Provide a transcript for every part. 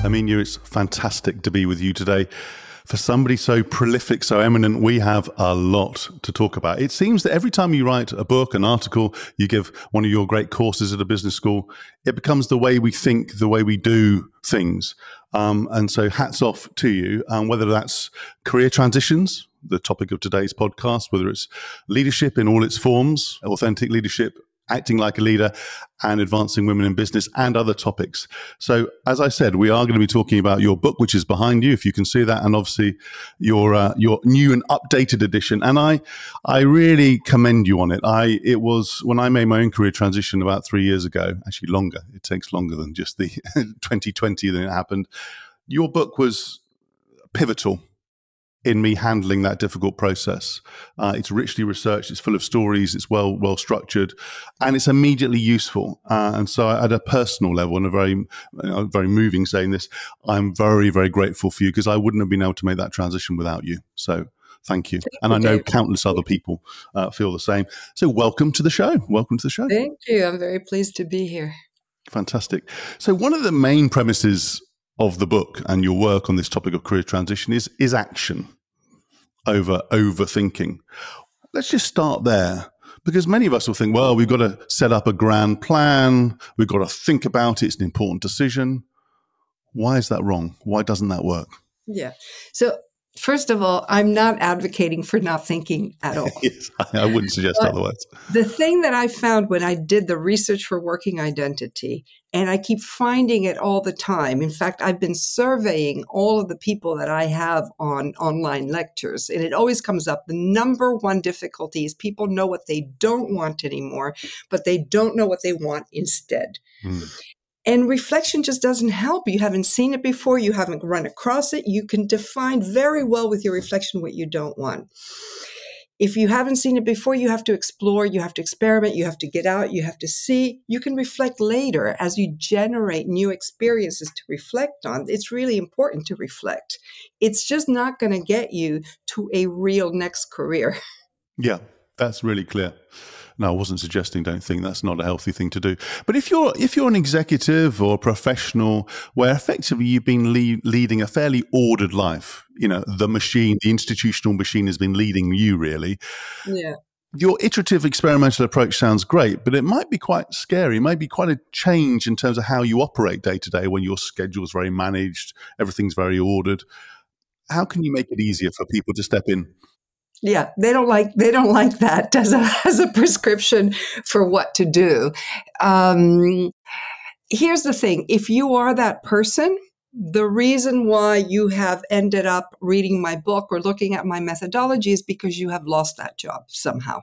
Herminia, it's fantastic to be with you today. For somebody so prolific, so eminent, we have a lot to talk about. It seems that every time you write a book, an article, you give one of your great courses at a business school, it becomes the way we think, the way we do things. And so hats off to you, whether that's career transitions, the topic of today's podcast, whether it's leadership in all its forms, authentic leadership, acting like a leader, and advancing women in business, and other topics. So, as I said, we are going to be talking about your book, which is behind you, if you can see that, and obviously your new and updated edition. And I really commend you on it. It was when I made my own career transition about 3 years ago, actually longer. It takes longer than just the 2020 that it happened. Your book was pivotal in me handling that difficult process. It's richly researched, it's full of stories, it's well structured, and it's immediately useful. And so at a personal level, and very moving saying this, I'm very, very grateful for you, because I wouldn't have been able to make that transition without you. So thank you. And I know countless other people feel the same. So welcome to the show. Welcome to the show. Thank you. I'm very pleased to be here. Fantastic. So one of the main premises of the book and your work on this topic of career transition is action over overthinking. Let's just start there, because many of us will think, well, we've got to set up a grand plan. We've got to think about it. It's an important decision. Why is that wrong? Why doesn't that work? Yeah. So first of all, I'm not advocating for not thinking at all. Yes, I wouldn't suggest otherwise. The thing that I found when I did the research for working identity, and I keep finding it all the time. In fact, I've been surveying all of the people that I have on online lectures, and it always comes up. The number one difficulty is people know what they don't want anymore, but they don't know what they want instead. And reflection just doesn't help. You haven't seen it before. You haven't run across it. You can define very well with your reflection what you don't want. If you haven't seen it before, you have to explore, you have to experiment, you have to get out, you have to see. You can reflect later as you generate new experiences to reflect on. It's really important to reflect. It's just not going to get you to a real next career. Yeah, that's really clear. No, I wasn't suggesting don't think. That's not a healthy thing to do. But if you're an executive or professional where effectively you've been leading a fairly ordered life, the machine, the institutional machine has been leading you really. Yeah. Your iterative experimental approach sounds great, but it might be quite scary. It might be quite a change in terms of how you operate day to day when your schedule's very managed, everything's very ordered. How can you make it easier for people to step in? Yeah, they don't like that as a prescription for what to do. Here's the thing. If you are that person, the reason why you have ended up reading my book or looking at my methodology is because you have lost that job somehow.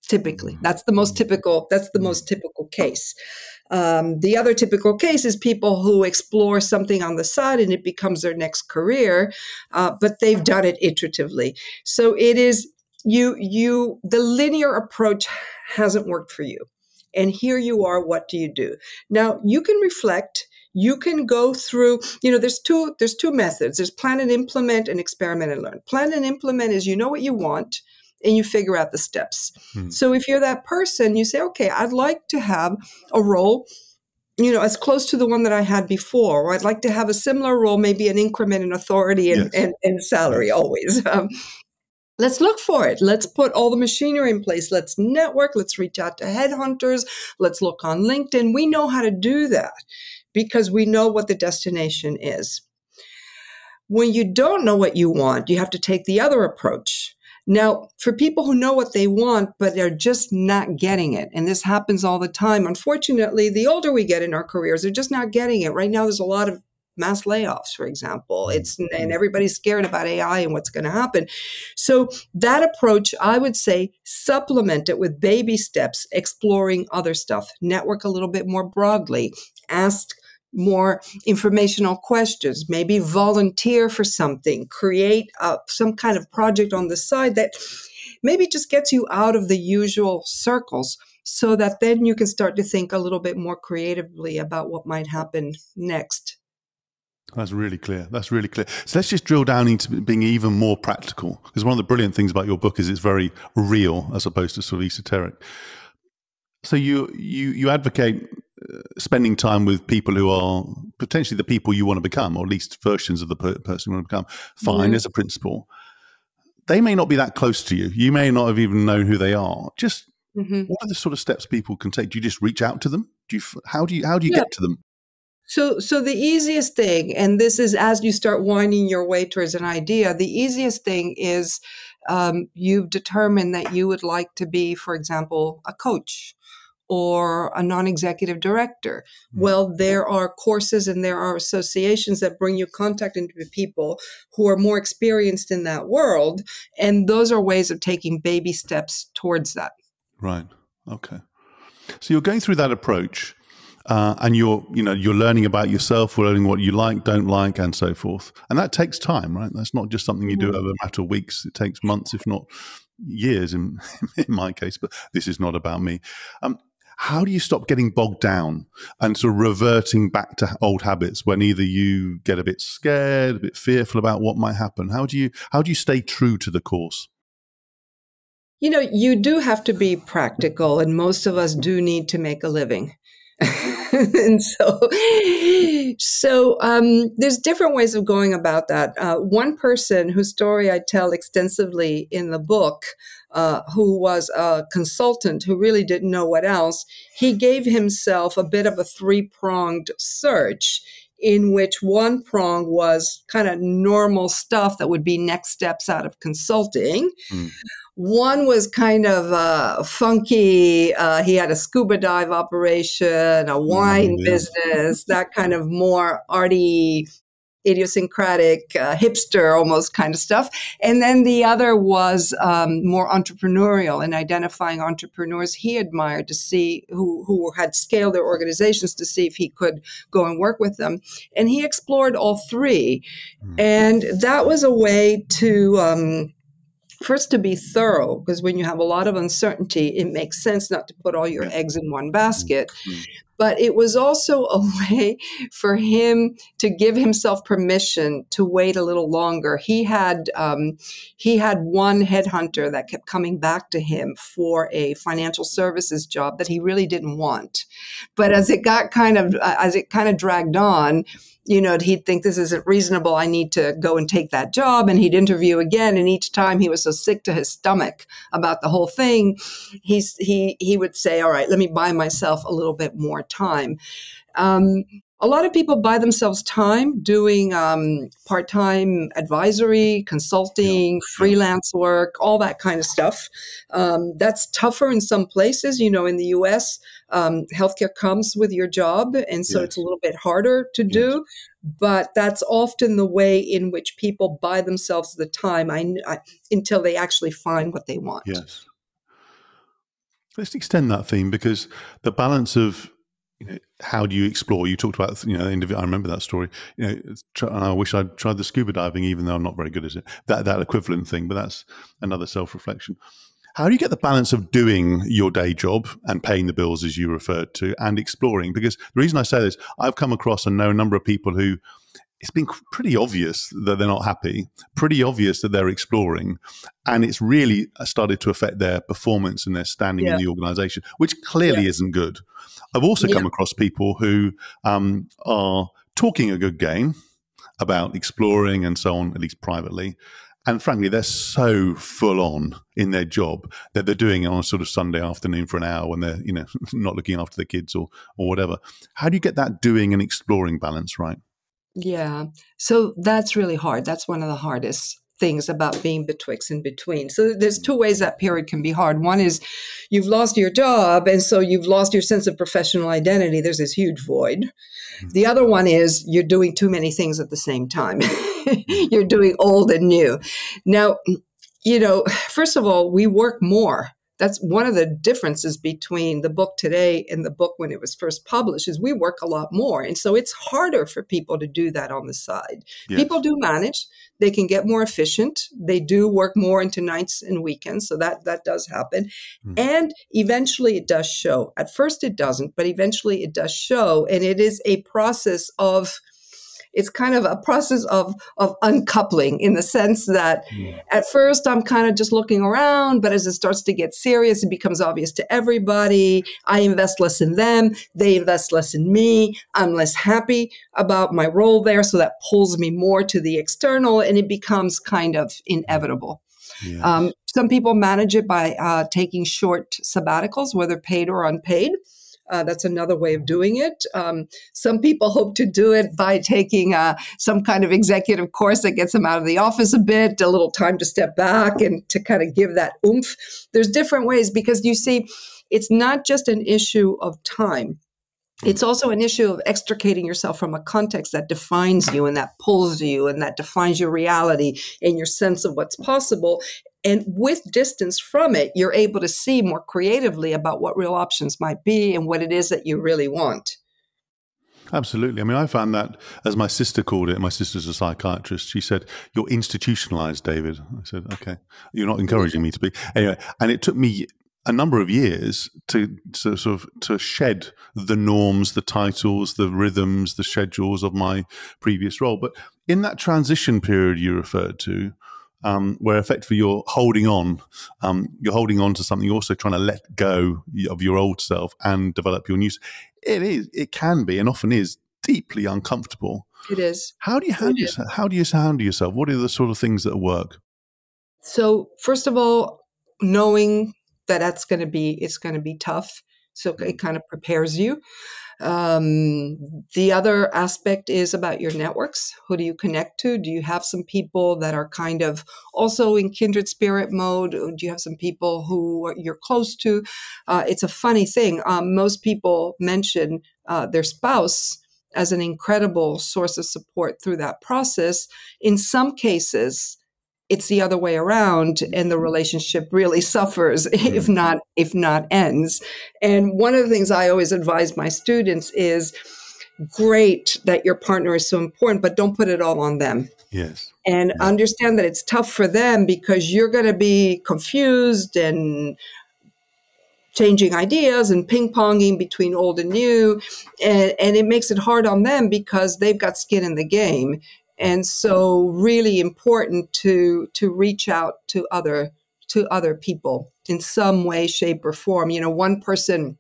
Typically, that's the most typical case. The other typical case is people who explore something on the side and it becomes their next career, but they've done it iteratively. So it is the linear approach hasn't worked for you. And here you are, what do you do? Now you can reflect. You can go through, there's two methods. There's plan and implement and experiment and learn. Plan and implement is you know what you want, and you figure out the steps. So if you're that person, you say, okay, I'd like to have a role, as close to the one that I had before, or I'd like to have a similar role, maybe an increment in authority and salary always. Let's look for it. Let's put all the machinery in place. Let's network. Let's reach out to headhunters. Let's look on LinkedIn. We know how to do that because we know what the destination is. When you don't know what you want, you have to take the other approach. Now, for people who know what they want, but they're just not getting it, and this happens all the time, unfortunately, the older we get in our careers, they're just not getting it. Right now, there's a lot of mass layoffs, for example. And everybody's scared about AI and what's going to happen. So that approach, I would say, supplement it with baby steps, exploring other stuff, network a little bit more broadly, ask more informational questions, maybe volunteer for something, create some kind of project on the side that maybe just gets you out of the usual circles so that then you can start to think a little bit more creatively about what might happen next. That's really clear. That's really clear. So let's just drill down into being even more practical, because one of the brilliant things about your book is it's very real as opposed to sort of esoteric. So you advocate spending time with people who are potentially the people you want to become, or at least versions of the person you want to become, fine as a principal. They may not be that close to you. You may not have even known who they are. Just what are the sort of steps people can take? Do you just reach out to them? How do you get to them? So the easiest thing, and this is as you start winding your way towards an idea, the easiest thing is you've determined that you would like to be, for example, a coach or a non-executive director. Well, there are courses and there are associations that bring you contact into people who are more experienced in that world. And those are ways of taking baby steps towards that. Right. Okay. So you're going through that approach, and you're learning about yourself, learning what you like, don't like, and so forth. And that takes time, right? That's not just something you do over a matter of weeks. It takes months, if not years in my case, but this is not about me. How do you stop getting bogged down and sort of reverting back to old habits when either you get a bit scared, a bit fearful about what might happen? How do you stay true to the course? You do have to be practical, and most of us do need to make a living. And so there's different ways of going about that. One person whose story I tell extensively in the book, who was a consultant who really didn't know what else, he gave himself a bit of a three-pronged search, in which one prong was kind of normal stuff that would be next steps out of consulting. One was kind of funky. He had a scuba dive operation, a wine business, that kind of more arty, idiosyncratic, hipster almost kind of stuff. And then the other was more entrepreneurial, and identifying entrepreneurs he admired to see who had scaled their organizations, to see if he could go and work with them. And he explored all three. And that was a way to first, to be thorough, because when you have a lot of uncertainty, it makes sense not to put all your eggs in one basket. But it was also a way for him to give himself permission to wait a little longer. He had one headhunter that kept coming back to him for a financial services job that he really didn't want. But as it kind of dragged on, he'd think, this isn't reasonable. I need to go and take that job. And he'd interview again. And each time he was so sick to his stomach about the whole thing, he would say, all right, let me buy myself a little bit more time. A lot of people buy themselves time doing part-time advisory, consulting, freelance work, all that kind of stuff. That's tougher in some places. In the U.S., healthcare comes with your job, and so it's a little bit harder to do. But that's often the way in which people buy themselves the time until they actually find what they want. Yes. Let's extend that theme, because the balance of how do you explore? You talked about, I remember that story. I wish I'd tried the scuba diving, even though I'm not very good at it. That equivalent thing, but that's another self-reflection. How do you get the balance of doing your day job and paying the bills, as you referred to, and exploring? Because the reason I say this, I've come across and know a number of people who it's been pretty obvious that they're not happy, pretty obvious that they're exploring, and it's really started to affect their performance and their standing in the organization, which clearly isn't good. I've also come across people who are talking a good game about exploring and so on, at least privately. And frankly, they're so full on in their job that they're doing it on a sort of Sunday afternoon for an hour when they're, not looking after the kids or whatever. How do you get that doing and exploring balance right? Yeah. So that's really hard. That's one of the hardest things about being betwixt and between. So there's two ways that period can be hard. One is you've lost your job, and so you've lost your sense of professional identity. There's this huge void. The other one is you're doing too many things at the same time. You're doing old and new. Now, first of all, we work more. That's one of the differences between the book today and the book when it was first published, is we work a lot more. And so it's harder for people to do that on the side. Yes. People do manage. They can get more efficient. They do work more into nights and weekends. So that does happen. And eventually it does show. At first it doesn't, but eventually it does show. And it is a process of It's kind of a process of uncoupling, in the sense that at first I'm kind of just looking around, but as it starts to get serious, it becomes obvious to everybody. I invest less in them. They invest less in me. I'm less happy about my role there. So that pulls me more to the external, and it becomes kind of inevitable. Yes. Some people manage it by taking short sabbaticals, whether paid or unpaid. That's another way of doing it. Some people hope to do it by taking some kind of executive course that gets them out of the office a bit, a little time to step back and to kind of give that oomph. There's different ways, because you see, it's not just an issue of time. It's also an issue of extricating yourself from a context that defines you and that pulls you and that defines your reality and your sense of what's possible. And with distance from it, you're able to see more creatively about what real options might be and what it is that you really want. Absolutely. I mean, I found that, as my sister called it, my sister's a psychiatrist, she said, "You're institutionalized, David." I said, "Okay, you're not encouraging me to be." Anyway, and it took me a number of years to shed the norms, the titles, the rhythms, the schedules of my previous role. But in that transition period you referred to, where effectively you're holding on to something, you're also trying to let go of your old self and develop your new. It can be, and often is, deeply uncomfortable. It is. How do you handle yourself? How do you handle yourself? What are the sort of things that work? So first of all, knowing that it's going to be tough. So it kind of prepares you. The other aspect is about your networks. Who do you connect to? Do you have some people that are kind of also in kindred spirit mode? Do you have some people who you're close to? It's a funny thing. Most people mention their spouse as an incredible source of support through that process. In some cases, it's the other way around, and the relationship really suffers if not ends. And one of the things I always advise my students is, great that your partner is so important, but don't put it all on them. Yes. And understand that it's tough for them, because you're going to be confused and changing ideas and ping-ponging between old and new. And it makes it hard on them because they've got skin in the game. And so really important to reach out to other people in some way, shape, or form. You know, one person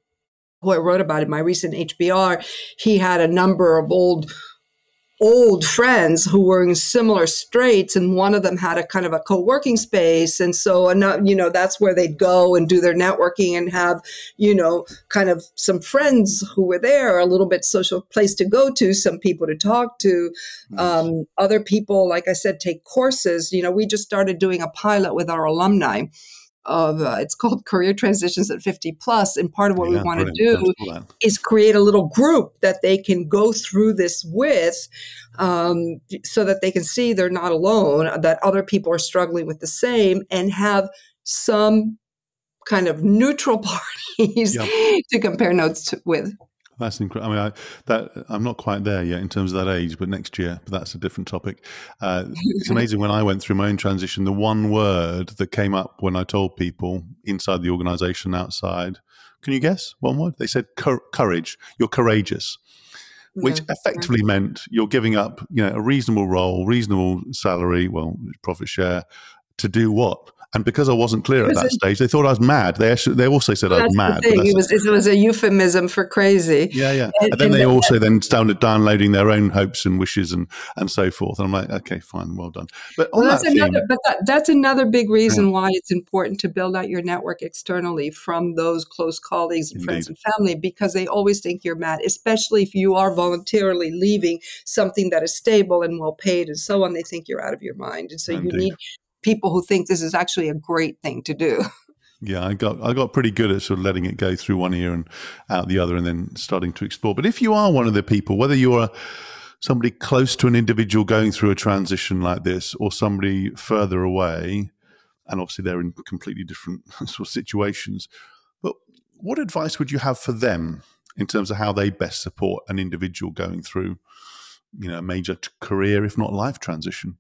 who I wrote about in my recent HBR, he had a number of old friends who were in similar straits, and one of them had a kind of a co-working space. And so, that's where they'd go and do their networking and have, kind of some friends who were there, a little bit social place to go to, some people to talk to. Other people, like I said, take courses. We just started doing a pilot with our alumni of it's called Career Transitions at 50 Plus. And part of what we want to do is create a little group that they can go through this with, so that they can see they're not alone, that other people are struggling with the same, and have some kind of neutral parties to compare notes with. That's incredible. I mean, I'm not quite there yet in terms of that age, but next year. But that's a different topic. It's amazing, when I went through my own transition, the one word that came up when I told people inside the organization, outside, can you guess one word? They said courage. You're courageous, which effectively meant you're giving up, a reasonable role, reasonable salary, profit share, to do what? And because I wasn't clear at that stage, they thought I was mad. They also said I was mad. It was a euphemism for crazy. Yeah. And then they also then started downloading their own hopes and wishes and so forth. And I'm like, okay, fine, well done. But that's another big reason why it's important to build out your network externally from those close colleagues and friends and family, because they always think you're mad, especially if you are voluntarily leaving something that is stable and well paid and so on. They think you're out of your mind. And so you need people who think this is actually a great thing to do. Yeah, I got pretty good at sort of letting it go through one ear and out the other, and then starting to explore. But if you are one of the people, whether you're somebody close to an individual going through a transition like this, or somebody further away, and obviously they're in completely different sort of situations, but what advice would you have for them in terms of how they best support an individual going through, a major career, if not life transition?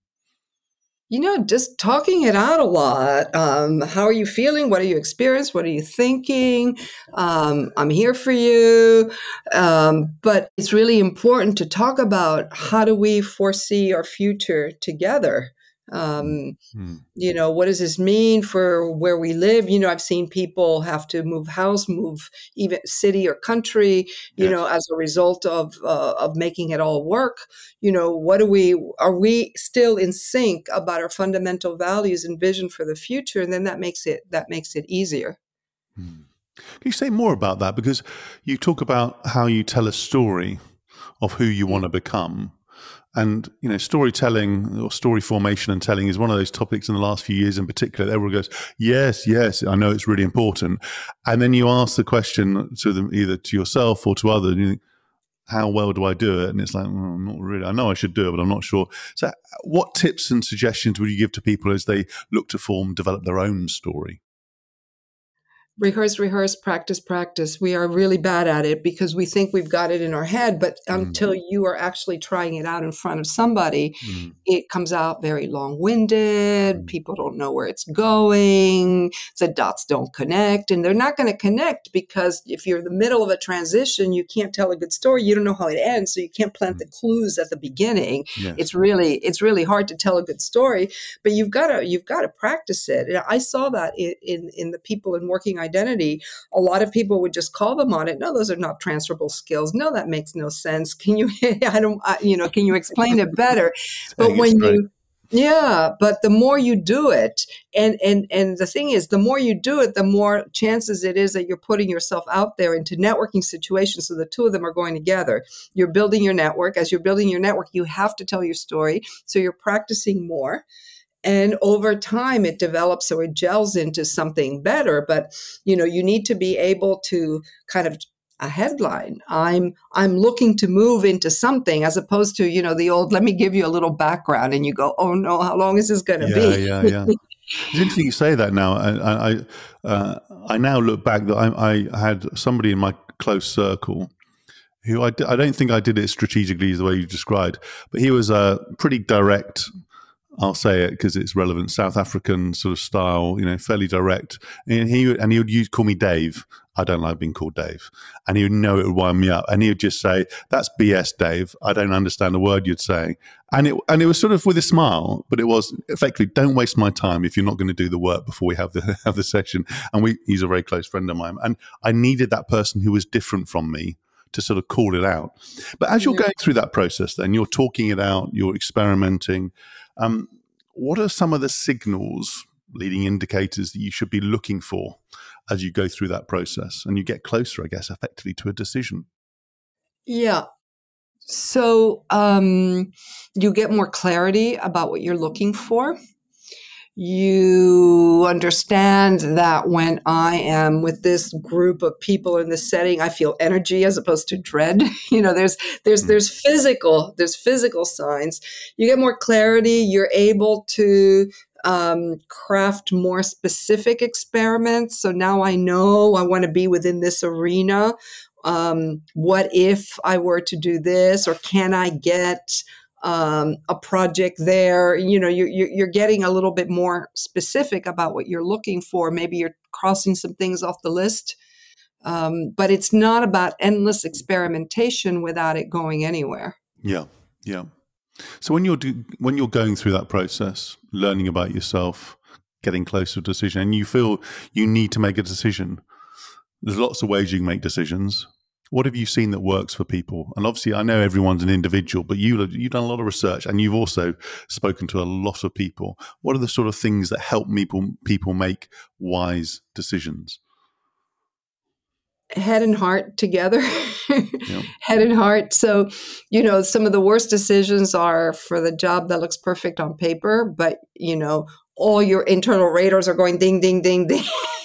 Just talking it out a lot. How are you feeling? What are you experiencing? What are you thinking? I'm here for you. But it's really important to talk about how do we foresee our future together? Um, Mm. what does this mean for where we live? I've seen people have to move house, move even city or country, Yes. as a result of making it all work. Are we still in sync about our fundamental values and vision for the future? And then that makes it easier. Mm. Can you say more about that? Because you talk about how you tell a story of who you want to become. And, storytelling or story formation and telling is one of those topics in the last few years in particular. Everyone goes, yes, yes, I know it's really important. And then you ask the question to them, either to yourself or to others, and you think, how well do I do it? And it's like, not really. I know I should do it, but I'm not sure. So what tips and suggestions would you give to people as they look to develop their own story? Rehearse, rehearse, practice, practice. We are really bad at it because we think we've got it in our head, but Mm, until you are actually trying it out in front of somebody, mm, it comes out very long-winded. mm, People don't know where it's going. The dots don't connect, and they're not going to connect because if you're in the middle of a transition, you can't tell a good story. You don't know how it ends, so you can't plant the mm. clues at the beginning. Yes. It's really hard to tell a good story, but you've got to practice it. And I saw that in the people in working identity. A lot of people would just call them on it. No, those are not transferable skills. No, that makes no sense. Can you, can you explain it better? But Saying it when straight. but the more you do it, and the thing is, the more you do it, the more chances it is that you're putting yourself out there into networking situations. So the two of them are going together. You're building your network. As you're building your network, you have to tell your story. So you're practicing more. And over time, it develops or it gels into something better. But, you need to be able to kind of a headline. I'm looking to move into something as opposed to, the old, let me give you a little background. And you go, oh no, how long is this going to Yeah, be? yeah, yeah. It's interesting you say that now. I now look back that I had somebody in my close circle who I don't think I did it strategically the way you described, but he was a pretty direct. I'll say it because it's relevant. South African sort of style, fairly direct. And he would call me Dave. I don't like being called Dave, and he would know it would wind me up. And he would just say, "That's BS, Dave. I don't understand the word you'd say." And it was sort of with a smile, but it was effectively, "Don't waste my time if you're not going to do the work before we have the session." And he's a very close friend of mine, and I needed that person who was different from me to sort of call it out. But as you're Yeah. going through that process, then you're talking it out, you're experimenting. What are some of the signals, leading indicators that you should be looking for as you go through that process and you get closer, I guess, effectively to a decision? Yeah. So you get more clarity about what you're looking for. You understand that when I am with this group of people in this setting, I feel energy as opposed to dread. There's there's Mm, there's physical signs. You get more clarity. You're able to craft more specific experiments. So now I know I want to be within this arena. What if I were to do this, or can I get a project there? You're getting a little bit more specific about what you're looking for. Maybe you're crossing some things off the list, but it's not about endless experimentation without it going anywhere. yeah, yeah. So when you're going through that process, learning about yourself, getting closer to a decision, and you feel you need to make a decision, there's lots of ways you can make decisions. What have you seen that works for people? And obviously, I know everyone's an individual, but you've done a lot of research and you've also spoken to a lot of people. What are the sort of things that help people make wise decisions? Head and heart together. Yeah. Head and heart. So, some of the worst decisions are for the job that looks perfect on paper, but, all your internal radars are going ding, ding, ding, ding.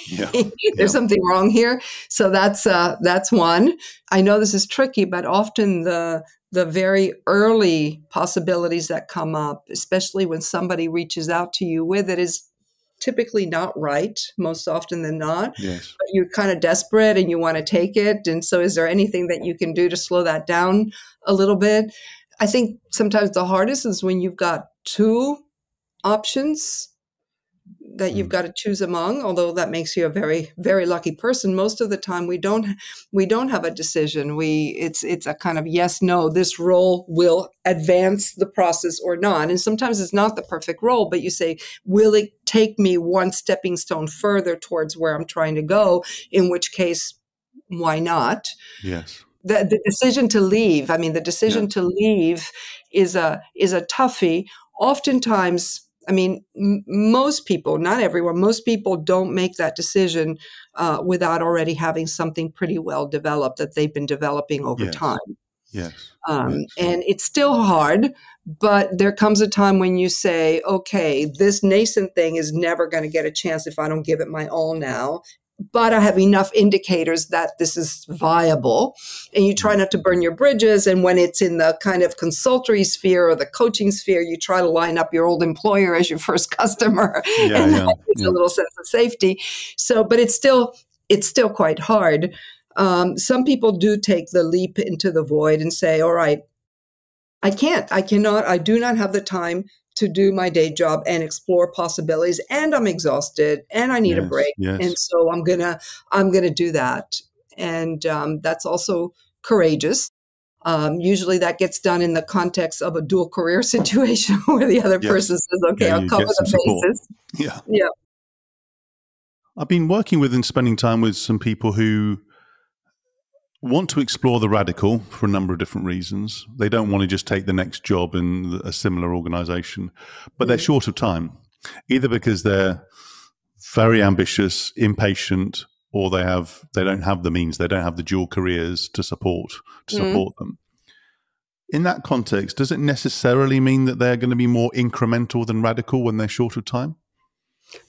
Yeah. There's Yeah. something wrong here. So that's one. I know this is tricky, but often the very early possibilities that come up, especially when somebody reaches out to you with it, is typically not right, most often than not. Yes. But you're kind of desperate and you want to take it. And so is there anything that you can do to slow that down a little bit? I think sometimes the hardest is when you've got two options that you've got to choose among, although that makes you a very, very lucky person. Most of the time we don't have a decision. It's a kind of yes, no, this role will advance the process or not. And sometimes it's not the perfect role, but you say, will it take me one stepping stone further towards where I'm trying to go? In which case, why not? Yes. The decision to leave, the decision to leave is a toughie. Oftentimes, most people, not everyone, most people don't make that decision without already having something pretty well developed that they've been developing over time. Yes. And it's still hard, but there comes a time when you say, okay, this nascent thing is never going to get a chance if I don't give it my all now. But I have enough indicators that this is viable. And you try not to burn your bridges. And when it's in the kind of consultory sphere or the coaching sphere, you try to line up your old employer as your first customer. And that gives a little sense of safety. So, but it's still quite hard. Some people do take the leap into the void and say, all right, I do not have the time to do my day job and explore possibilities, and I'm exhausted and I need a break. And so I'm gonna do that. And that's also courageous. Usually that gets done in the context of a dual career situation where the other person says, okay, I'll cover the bases. Yeah. I've been working with and spending time with some people who want to explore the radical for a number of different reasons. They don't want to just take the next job in a similar organization, but they're short of time, either because they're very ambitious, impatient, or they don't have the means, they don't have the dual careers to support them. In that context, does it necessarily mean that they're going to be more incremental than radical when they're short of time?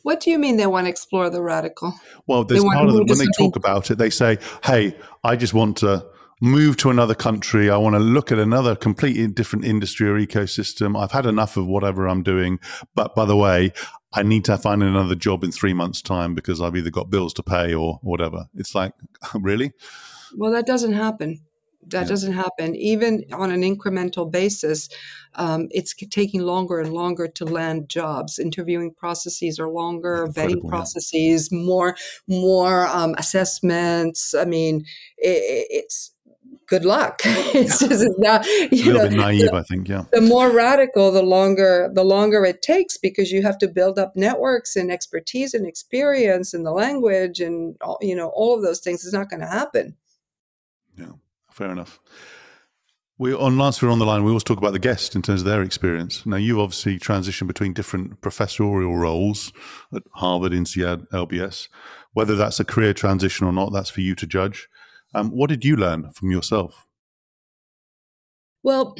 What do you mean they want to explore the radical? Well, there's part of them, when they talk about it, they say, hey, I just want to move to another country. I want to look at another completely different industry or ecosystem. I've had enough of whatever I'm doing. But by the way, I need to find another job in 3 months' time because I've either got bills to pay or whatever. It's like, really? Well, that doesn't happen. That doesn't happen. Even on an incremental basis, it's taking longer and longer to land jobs. Interviewing processes are longer, vetting processes, more assessments. It's good luck. It's just not, it's a little bit naive, I think. Yeah. The more radical, the longer it takes, because you have to build up networks and expertise and experience and the language and all of those things. Is not going to happen. Yeah. Fair enough. Once we're on the line, we always talk about the guest in terms of their experience. Now, you've obviously transitioned between different professorial roles at Harvard, INSEAD, LBS. Whether that's a career transition or not, that's for you to judge. What did you learn from yourself? Well,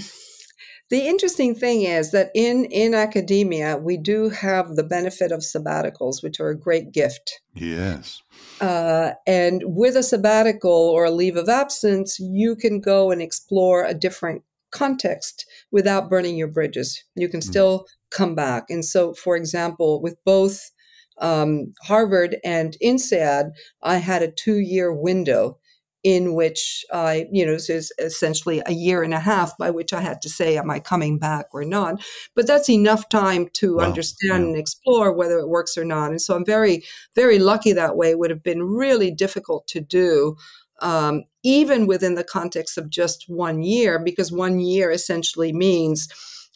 the interesting thing is that in academia, we do have the benefit of sabbaticals, which are a great gift. Yes. And with a sabbatical or a leave of absence, you can go and explore a different context without burning your bridges. You can still come back. And so, for example, with both Harvard and INSEAD, I had a 2-year window in which so it's essentially a year and a half by which I had to say, am I coming back or not? But that's enough time to understand and explore whether it works or not. And so I'm very, very lucky that way. It would have been really difficult to do, even within the context of just 1 year, because 1 year essentially means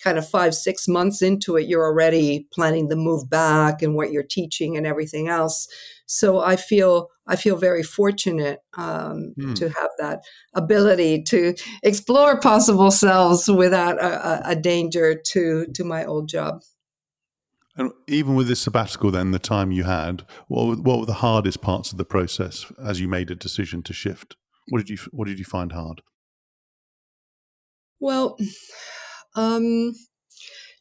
kind of 5-6 months into it, you're already planning the move back and what you're teaching and everything else. So I feel very fortunate to have that ability to explore possible selves without a danger to my old job. And even with this sabbatical, then the time you had, what were the hardest parts of the process as you made a decision to shift? What did you find hard? Well,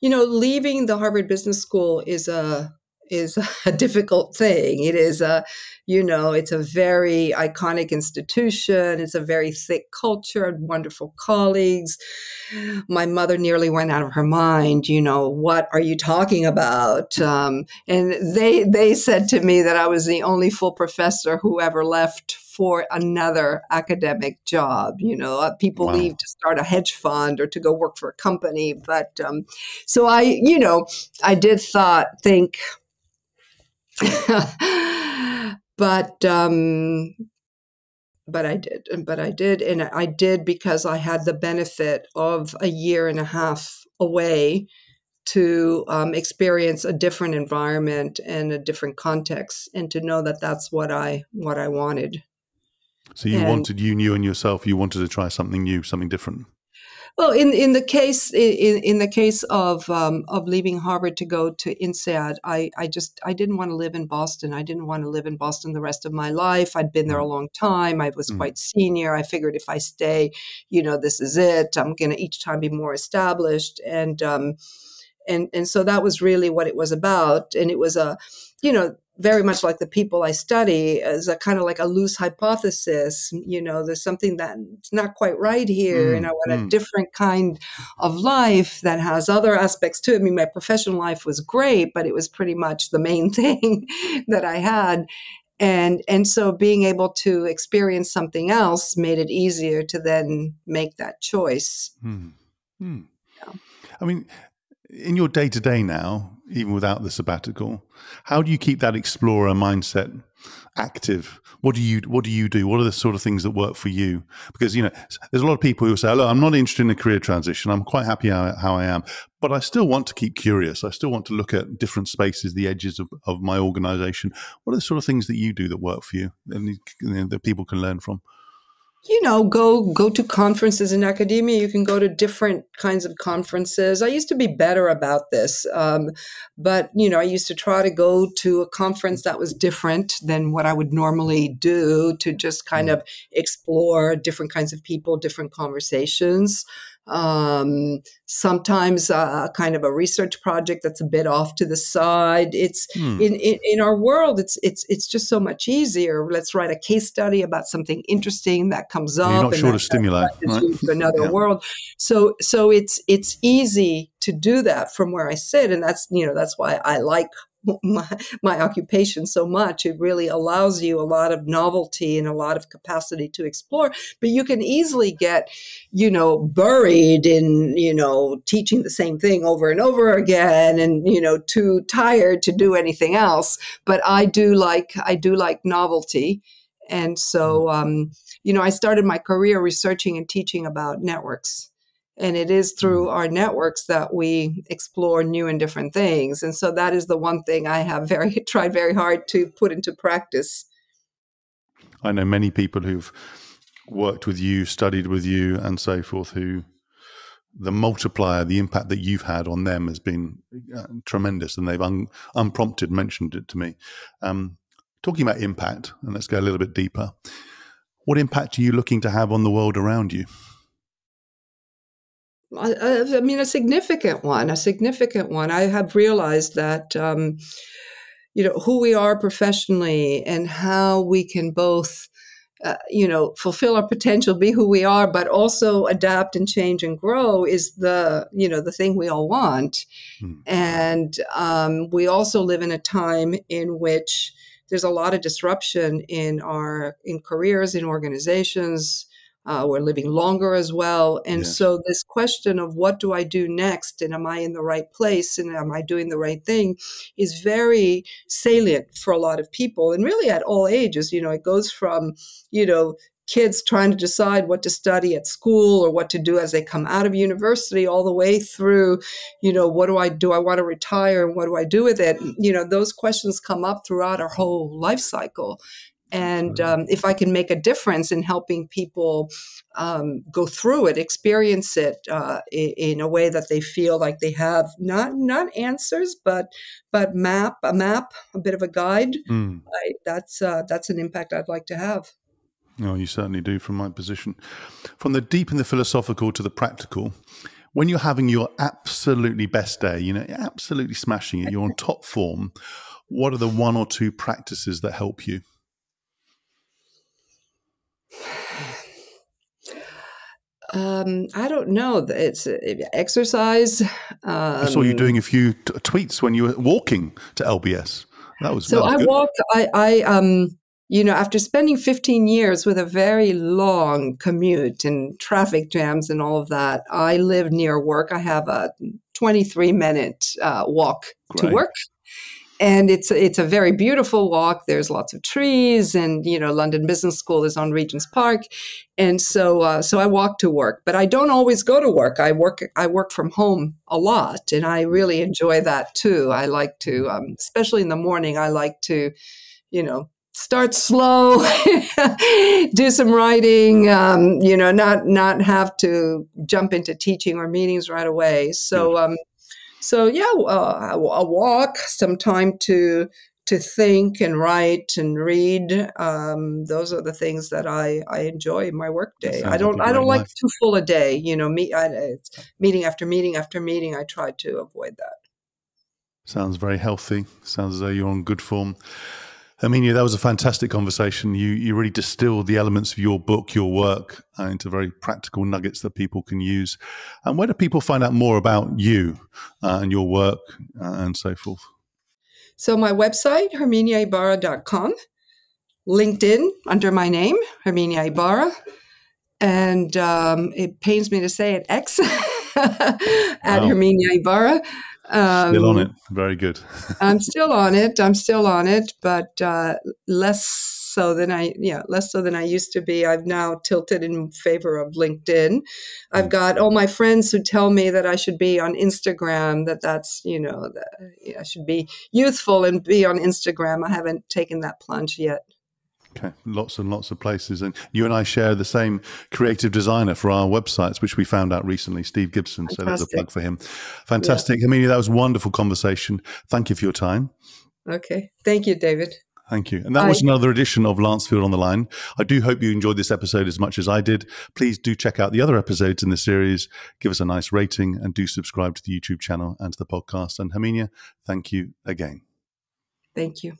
leaving the Harvard Business School is a difficult thing. It is it's a very iconic institution. It's a very thick culture, wonderful colleagues. My mother nearly went out of her mind. What are you talking about? And they said to me that I was the only full professor who ever left for another academic job. People leave Wow. to start a hedge fund or to go work for a company. But so I did think, but I did, and I did because I had the benefit of a year and a half away to experience a different environment and a different context, and to know that that's what I wanted. So And you knew in yourself, you wanted to try something new, something different. well, in the case of leaving Harvard to go to INSEAD, I didn't want to live in Boston. I didn't want to live in Boston the rest of my life. I'd been there a Right. long time. I was Mm. quite senior. I figured if I stay, this is it. I'm going to each time be more established, and so that was really what it was about. And it was very much like the people I study, as a kind of like a loose hypothesis. There's something that's not quite right here, and I Mm. want a Mm. different kind of life that has other aspects to it. I mean, my professional life was great, but it was pretty much the main thing that I had. And so being able to experience something else made it easier to then make that choice. Mm. Mm. Yeah. I mean, in your day-to-day now, even without the sabbatical, how do you keep that explorer mindset active? What do you do? What are the sort of things that work for you? Because, there's a lot of people who say, look, I'm not interested in a career transition. I'm quite happy how I am, but I still want to keep curious. I still want to look at different spaces, the edges of my organization. What are the sort of things that you do that work for you and that people can learn from? Go to conferences in academia. You can go to different kinds of conferences. I used to be better about this, but I used to try to go to a conference that was different than what I would normally do, to just kind of explore different kinds of people, different conversations. Sometimes kind of a research project that's a bit off to the side. It's Mm. in our world, it's just so much easier. Let's write a case study about something interesting that comes You're up, not and short that of stimuli, touches right? you to another Yeah. world. So it's easy to do that from where I sit, and that's why I like my occupation so much. It really allows you a lot of novelty and a lot of capacity to explore, but you can easily get, buried in, teaching the same thing over and over again, and, too tired to do anything else. But I do like novelty. And so, I started my career researching and teaching about networks. And it is through our networks that we explore new and different things. And so that is the one thing I have tried very hard to put into practice. I know many people who've worked with you, studied with you, and so forth, who the multiplier, the impact that you've had on them has been tremendous, and they've unprompted mentioned it to me. Talking about impact, and let's go a little bit deeper. What impact are you looking to have on the world around you? I mean, a significant one. I have realized that, who we are professionally and how we can both, fulfill our potential, be who we are, but also adapt and change and grow is the thing we all want. And we also live in a time in which there's a lot of disruption in careers, in organizations. We're living longer as well. And Yes. so this question of what do I do next, and am I in the right place, and am I doing the right thing, is very salient for a lot of people, and really at all ages. It goes from, kids trying to decide what to study at school or what to do as they come out of university, all the way through, what do I do? I want to retire, and what do I do with it? Those questions come up throughout our whole life cycle. And if I can make a difference in helping people go through it, experience it in a way that they feel like they have not answers, but a map, a bit of a guide, that's an impact I'd like to have. No, you certainly do, from my position. From the deep and the philosophical to the practical, when you're having your absolutely best day, you're absolutely smashing it, you're on top form, what are the one or two practices that help you? I don't know. It's exercise. I saw you doing a few tweets when you were walking to LBS. That was So I good. walk. after spending 15 years with a very long commute and traffic jams and all of that, I live near work. I have a 23-minute walk to work. And it's a very beautiful walk. There's lots of trees, and London Business School is on Regent's Park, and so I walk to work. But I don't always go to work. I work from home a lot, and I really enjoy that too. I like to, especially in the morning, I like to, start slow, do some writing, not have to jump into teaching or meetings right away. So a walk, some time to think and write and read. Those are the things that I enjoy in my workday. I don't like too full a day. Meeting after meeting after meeting. I try to avoid that. Sounds very healthy. Sounds as though you're on good form. Herminia, that was a fantastic conversation. You really distilled the elements of your book, your work, into very practical nuggets that people can use. And where do people find out more about you and your work and so forth? So my website, herminiaibarra.com, LinkedIn under my name, Herminia Ibarra, and it pains me to say it, X at Herminia Ibarra. Still on it. Very good. I'm still on it, but less so than I used to be. I've now tilted in favor of LinkedIn. I've got all my friends who tell me that I should be on Instagram, that's I should be youthful and be on Instagram. I haven't taken that plunge yet. Okay, lots and lots of places. And you and I share the same creative designer for our websites, which we found out recently, Steve Gibson. Fantastic. So there's a plug for him. Fantastic. Yeah. Herminia, that was a wonderful conversation. Thank you for your time. Okay. Thank you, David. Thank you. And that was another edition of Lancefield on the Line. I do hope you enjoyed this episode as much as I did. Please do check out the other episodes in the series. Give us a nice rating and do subscribe to the YouTube channel and to the podcast. And Herminia, thank you again. Thank you.